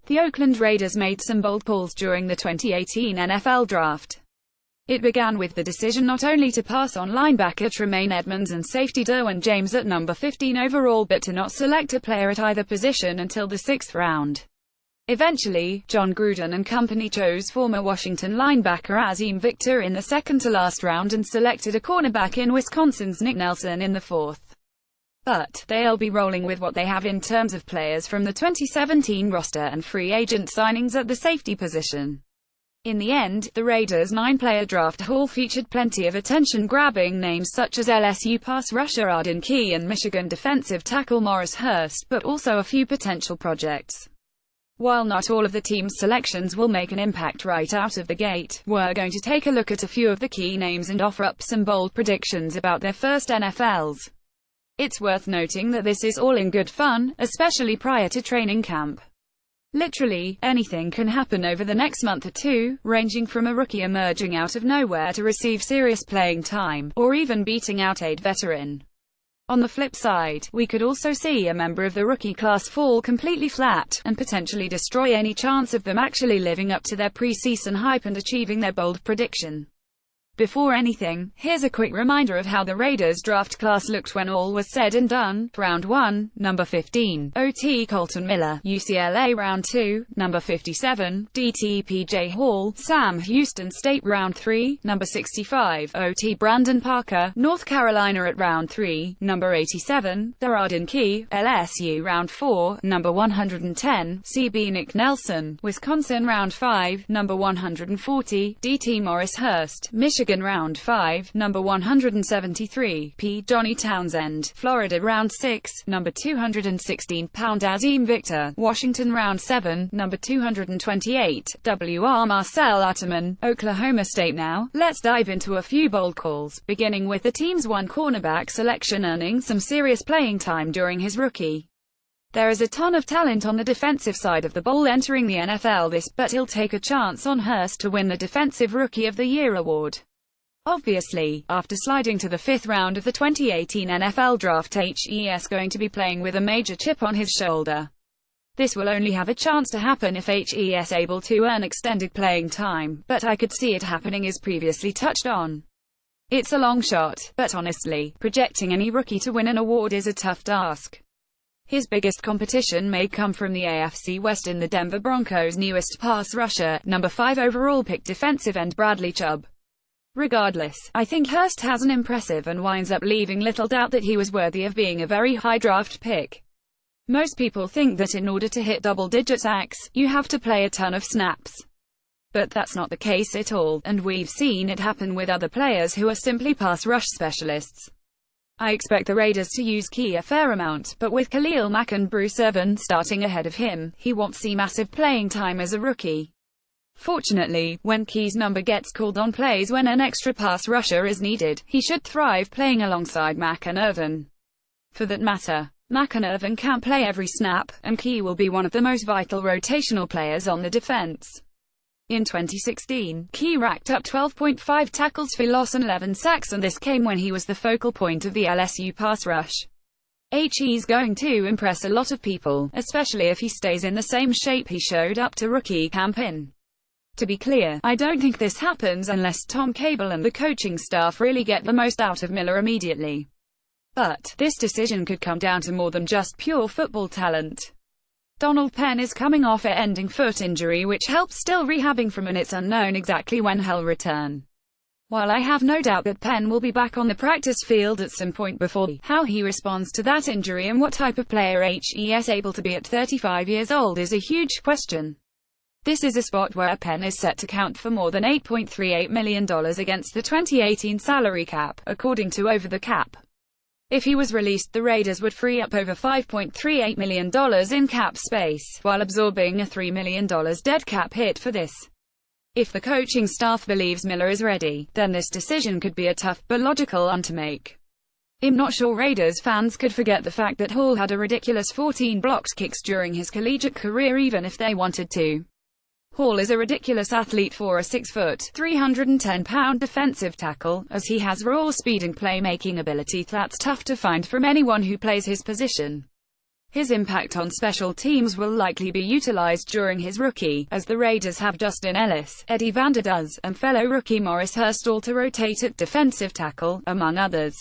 The Oakland Raiders made some bold calls during the 2018 NFL Draft. It began with the decision not only to pass on linebacker Tremaine Edmunds and safety Derwin James at number 15 overall, but to not select a player at either position until the 6th round. Eventually, John Gruden and company chose former Washington linebacker Azeem Victor in the second-to-last round and selected a cornerback in Wisconsin's Nick Nelson in the 4th. But they'll be rolling with what they have in terms of players from the 2017 roster and free agent signings at the safety position. In the end, the Raiders' 9-player draft haul featured plenty of attention-grabbing names such as LSU pass rusher Arden Key and Michigan defensive tackle Morris Hurst, but also a few potential projects. While not all of the team's selections will make an impact right out of the gate, we're going to take a look at a few of the key names and offer up some bold predictions about their first NFLs. It's worth noting that this is all in good fun, especially prior to training camp. Literally, anything can happen over the next month or two, ranging from a rookie emerging out of nowhere to receive serious playing time, or even beating out a veteran. On the flip side, we could also see a member of the rookie class fall completely flat, and potentially destroy any chance of them actually living up to their preseason hype and achieving their bold prediction. Before anything, here's a quick reminder of how the Raiders draft class looked when all was said and done. Round 1, number 15, OT Colton Miller, UCLA. Round 2, number 57, DT PJ Hall, Sam Houston State. Round 3, number 65, OT Brandon Parker, North Carolina. At round 3, number 87, Arden Key, LSU. Round 4, number 110, CB Nick Nelson, Wisconsin. Round 5, number 140, DT Morris Hurst, Michigan. Round 5, number 173, P. Johnny Townsend, Florida. Round 6, number 216, Azeem Victor, Washington. Round 7, number 228, W.R. Marcel Atterman, Oklahoma State. Now, let's dive into a few bold calls, beginning with the team's one cornerback selection earning some serious playing time during his rookie. There is a ton of talent on the defensive side of the ball entering the NFL but he'll take a chance on Hurst to win the Defensive Rookie of the Year award. Obviously, after sliding to the 5th round of the 2018 NFL Draft, HES going to be playing with a major chip on his shoulder. This will only have a chance to happen if HES able to earn extended playing time, but I could see it happening as previously touched on. It's a long shot, but honestly, projecting any rookie to win an award is a tough task. His biggest competition may come from the AFC West in the Denver Broncos' newest pass rusher, number 5 overall pick defensive end Bradley Chubb. Regardless, I think Hurst has an impressive and winds up leaving little doubt that he was worthy of being a very high draft pick. Most people think that in order to hit double-digit sacks, you have to play a ton of snaps. But that's not the case at all, and we've seen it happen with other players who are simply pass rush specialists. I expect the Raiders to use Key a fair amount, but with Khalil Mack and Bruce Irvin starting ahead of him, he won't see massive playing time as a rookie. Fortunately, when Key's number gets called on plays when an extra pass rusher is needed, he should thrive playing alongside Mack and Irvin. For that matter, Mack and Irvin can't play every snap, and Key will be one of the most vital rotational players on the defense. In 2016, Key racked up 12.5 tackles for loss and 11 sacks, and this came when he was the focal point of the LSU pass rush. He's going to impress a lot of people, especially if he stays in the same shape he showed up to rookie camp in. To be clear, I don't think this happens unless Tom Cable and the coaching staff really get the most out of Miller immediately. But this decision could come down to more than just pure football talent. Donald Penn is coming off an ending foot injury which helps still rehabbing from, and it's unknown exactly when he'll return. While I have no doubt that Penn will be back on the practice field at some point before, how he responds to that injury and what type of player HES able to be at 35 years old is a huge question. This is a spot where Penn is set to count for more than $8.38 million against the 2018 salary cap, according to Over the Cap. If he was released, the Raiders would free up over $5.38 million in cap space, while absorbing a $3 million dead cap hit for this. If the coaching staff believes Miller is ready, then this decision could be a tough, but logical one to make. I'm not sure Raiders fans could forget the fact that Hall had a ridiculous 14 blocked kicks during his collegiate career even if they wanted to. Hall is a ridiculous athlete for a 6-foot, 310-pound defensive tackle, as he has raw speed and playmaking ability that's tough to find from anyone who plays his position. His impact on special teams will likely be utilized during his rookie, as the Raiders have Justin Ellis, Eddie Vanderdoes, and fellow rookie Maurice Hurst all to rotate at defensive tackle, among others.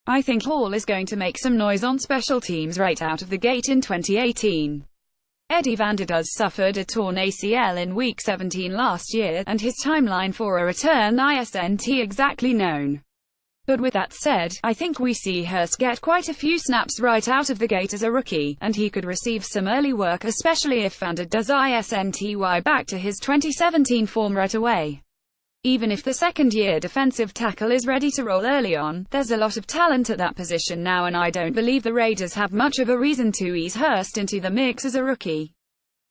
I think Hall is going to make some noise on special teams right out of the gate in 2018. Eddie Vanderdoes suffered a torn ACL in Week 17 last year, and his timeline for a return isn't exactly known. But with that said, I think we see Hurst get quite a few snaps right out of the gate as a rookie, and he could receive some early work, especially if Vanderdoes isn't back to his 2017 form right away. Even if the second-year defensive tackle is ready to roll early on, there's a lot of talent at that position now, and I don't believe the Raiders have much of a reason to ease Hurst into the mix as a rookie.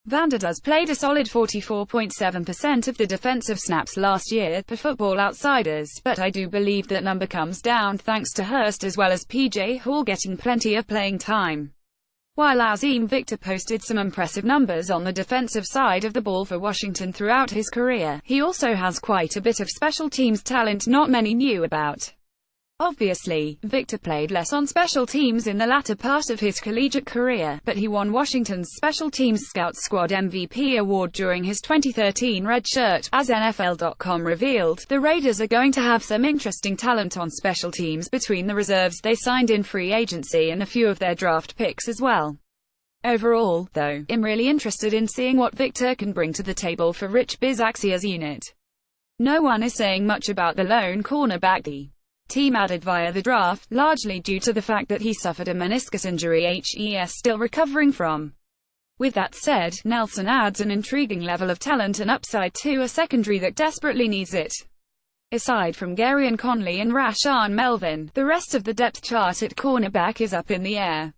Vanderdoes played a solid 44.7% of the defensive snaps last year, per Football Outsiders, but I do believe that number comes down thanks to Hurst as well as PJ Hall getting plenty of playing time. While Azeem Victor posted some impressive numbers on the defensive side of the ball for Washington throughout his career, he also has quite a bit of special teams talent not many knew about. Obviously, Victor played less on special teams in the latter part of his collegiate career, but he won Washington's Special Teams Scout Squad MVP award during his 2013 red shirt. As NFL.com revealed, the Raiders are going to have some interesting talent on special teams between the reserves they signed in free agency and a few of their draft picks as well. Overall, though, I'm really interested in seeing what Victor can bring to the table for Rich Bisaccia's unit. No one is saying much about the lone cornerback the team added via the draft, largely due to the fact that he suffered a meniscus injury he's still recovering from. With that said, Nelson adds an intriguing level of talent and upside to a secondary that desperately needs it. Aside from Garion Conley and Rashaan Melvin, the rest of the depth chart at cornerback is up in the air.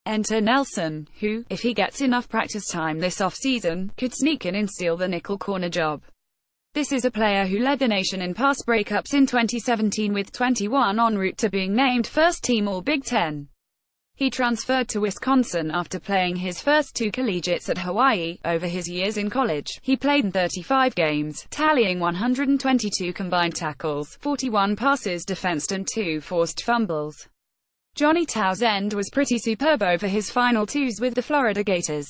Enter Nelson, who, if he gets enough practice time this offseason, could sneak in and steal the nickel corner job. This is a player who led the nation in pass breakups in 2017 with 21 en route to being named first team All-Big Ten. He transferred to Wisconsin after playing his first two collegiates at Hawaii. Over his years in college, he played in 35 games, tallying 122 combined tackles, 41 passes defensed and 2 forced fumbles. Johnny Townsend was pretty superb over his final twos with the Florida Gators.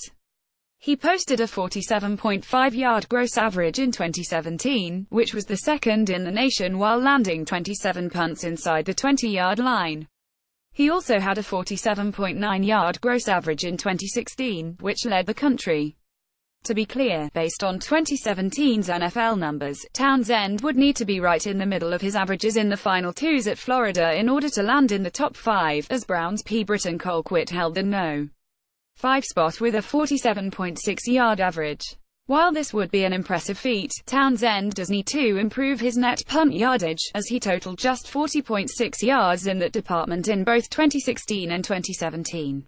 He posted a 47.5-yard gross average in 2017, which was the second in the nation while landing 27 punts inside the 20-yard line. He also had a 47.9-yard gross average in 2016, which led the country. To be clear, based on 2017's NFL numbers, Townsend would need to be right in the middle of his averages in the final twos at Florida in order to land in the top 5, as Browns P. Britton Colquitt held the No. 5 spot with a 47.6-yard average. While this would be an impressive feat, Townsend does need to improve his net punt yardage, as he totaled just 40.6 yards in that department in both 2016 and 2017.